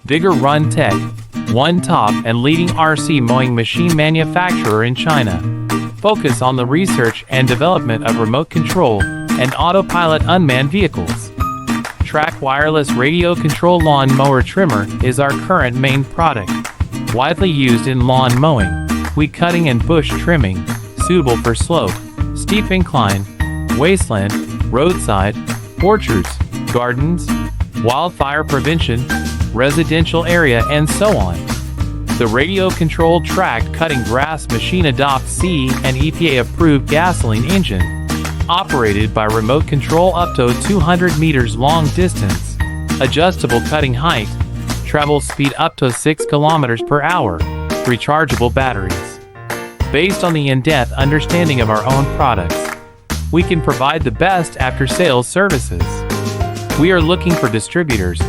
Vigorun Tech, one top and leading RC mowing machine manufacturer in China. Focus on the research and development of remote control and autopilot unmanned vehicles. Track wireless radio control lawn mower trimmer is our current main product. Widely used in lawn mowing, weed cutting and bush trimming, suitable for slope, steep incline, wasteland, roadside, orchards, gardens, wildfire prevention, residential area, and so on. The radio-controlled tracked cutting grass machine adopts CE and EPA-approved gasoline engine, operated by remote control up to 200 meters long distance, adjustable cutting height, travel speed up to 6 kilometers per hour, rechargeable batteries. Based on the in-depth understanding of our own products, we can provide the best after-sales services. We are looking for distributors